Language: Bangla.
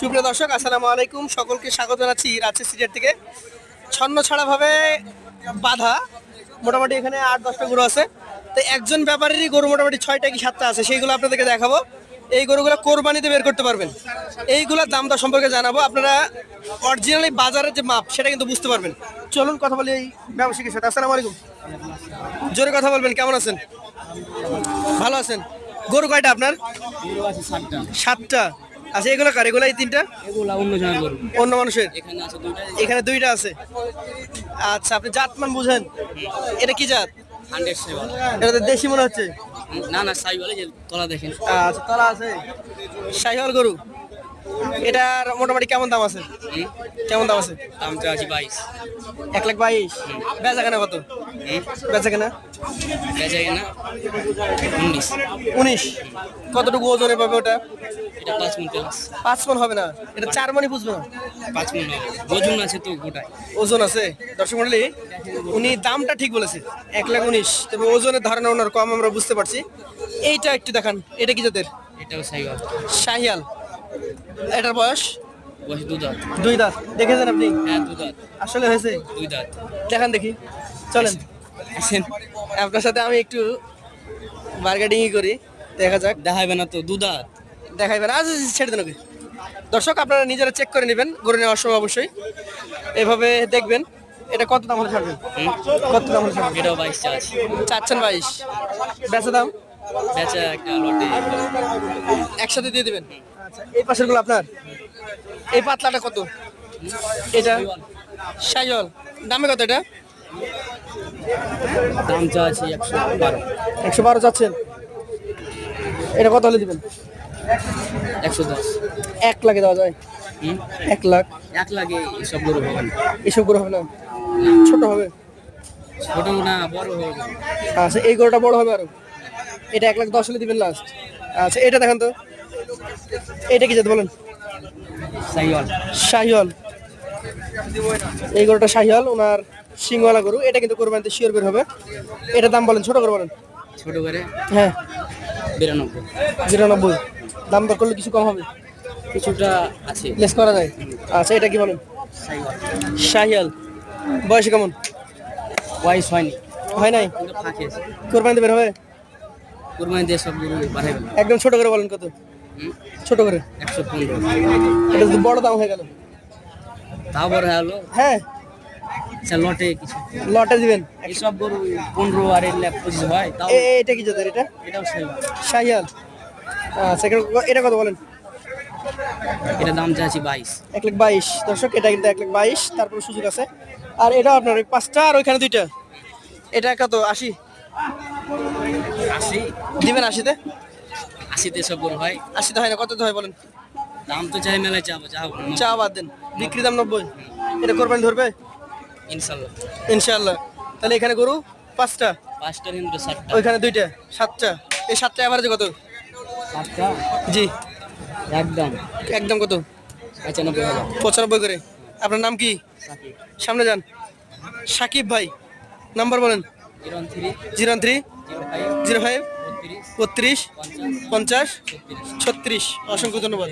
সুপ্রিয় দর্শক, আসসালামু আলাইকুম। সকলকে স্বাগত জানাচ্ছি রাজশাহী সিলেট থেকে। ছন্ন ছাড়াভাবে বাঁধা মোটামুটি এখানে 8-10টা গরু আছে। তো একজন ব্যাপারীরই গরু মোটামুটি 6টা কি 7টা আছে, সেইগুলো আপনাদেরকে দেখাবো। এই গরুগুলো কোরবানিতে বের করতে পারবেন। এইগুলোর দাম দর সম্পর্কে জানাবো, আপনারা অরিজিনালি বাজারের যে মাপ সেটা কিন্তু বুঝতে পারবেন। চলুন কথা বলি এই ব্যবসায়ীর সাথে। আসসালামু আলাইকুম। জোরে কথা বলবেন, কেমন আছেন? ভালো আছেন? গরু কয়টা আপনার? 7টা। আচ্ছা, এগুলো কার? এগুলো এই 3টা অন্য মানুষের, এখানে 2টা আছে। আচ্ছা, আপনি জাতমান বুঝেন? এটা কি জাত? এটা তো দেশি মনে হচ্ছে। না সাইওয়ালে যে তলা দেখেন। আচ্ছা, তলা আছে। শাহিওয়াল গরু। এটার মোটামুটি কেমন দাম আছে? কেমন দাম আছে? দাম চাচ্ছি 22। 1,22,000। বেচা কেনা কত? বেচা কেনা বেচা কিনা 19। 19। কতটুকু ওজনে পাবে ওটা? এটা 5 মণ প্লাস। 5 মণ হবে না, এটা 4 মণই বুঝবে না। 5 মণ হবে, ওজন আছে তো গোটায়। ওজন আছে। দর্শক মণ্ডলী, উনি দামটা ঠিক বলেছে, 1,19,000, তবে ওজনের ধারণা ওনার কম, আমরা বুঝতে পারছি। এইটা একটু দেখান, এটা কি জাতের? এটাও সাইওয়াল। শাহিয়াল। এটার বয়স? বয়স 2 দাঁত। 2 দাঁত। দেখেছেন আপনি? হ্যাঁ 2 দাঁত। আসলে হয়েছে? 2 দাঁত। দেখান দেখি, চলেন। আসেন, আপনার সাথে আমি একটু বার্গেটিংই করি, দেখা যাক। দেখাইবে না তো 2 দাঁত। দেখাইবেন? আজ ছেড়ে দেন ওকে। দর্শক, আপনারা নিজেরা চেক করে নেবেন গরু নেওয়ার সময়, অবশ্যই এভাবে দেখবেন। এটা কত দাম হলে ছাড়বেন? কত দাম হলে ছাড়বেন? এটাও 22 চাচ্ছি। চাচ্ছেন 22। বেচা দাম? বেচা একটা লটে একসাথে দিয়ে দিবেন। আচ্ছা, এই পাশের গুলো আপনার? এই পাতলাটা কত? এটা শাহিওয়াল। দামে কত এটা? দাম চাচ্ছি 112। 112 চাচ্ছেন। এটা কত হলে দিবেন? 110। 1 লাখে দেওয়া যায়? 1 লাখ? 1 লাগে এসব গরু হবে না। এসব গরু হবে না, ছোট হবে। ছোট না বড় হবে। আচ্ছা, এই গরুটা বড় হবে আরো। এটা 1,10,000 হলে দিবেন লাস্ট। আচ্ছা, এটা দেখেন তো, এটা কি জাত বলেন? সাইওয়াল। শাহিওয়াল। এই গরুটা শাহিওয়াল, ওনার সিংওয়ালা গরু। এটা কিন্তু কোরবানিতে শিওর বের হবে। এটা দাম বলেন, ছোট করে বলেন। ছোট করে হ্যাঁ, 92। 92। দাম দর করলে কিছু কম হবে? কিছুটা আছে। লেস করা যায়। আচ্ছা, এটা কি বলেন? সাইওয়াল। শাহিয়াল। বয়স কেমন? ওয়াইস হয়নি, হয় নাই? কিন্তু ফাঁকে আছে। কোরবানিতে বের হবে? কুরবানি দিয়ে সব গরু বাড়াইবে। একদম ছোট করে বলেন, কত? ছোট করে। 115। এটা যদি বড় দাম হয়ে গেল? তাও বড় হলো। হ্যাঁ, আচ্ছা লটে কিছু লটে দিবেন। এইসব গরু 15 আর 25 হয়। তাও এটা কি জাতের? এটা এটাও সাইওয়াল। শাহিয়াল। আচ্ছা, এটা কত বলেন? এটা দাম চাচ্ছি 22। 1,22,000। দর্শক, এটা কিন্তু 1,22,000, তারপরে সুযোগ আছে। আর এটা আপনার ওই 5টা আর ওইখানে 2টা, এটা কত? 80 80। দিবেন? 80-তে? 80-তে সব গরু হয়। 80-তে হয় না, কততে হয় বলেন? দাম তো চাই মেলায় চাবো চাবো চা বাদ দেন, বিক্রি দাম 90। এটা কোরবানি ধরবে ইনশাল্লাহ। ইনশাআল্লাহ। তাহলে এখানে গরু 5টা, 5টা কিন্তু 7টা। ওইখানে 2টা, 7টা। এই 7টা এভারেজে কত? 7টা জি, একদম একদম কত? 95,000। 95 করে। আপনার নাম কি? সাকিব। সামনে যান। সাকিব ভাই, নাম্বার বলেন। 03 03 05 05 32 32 50 50 36। 36। অসংখ্য ধন্যবাদ।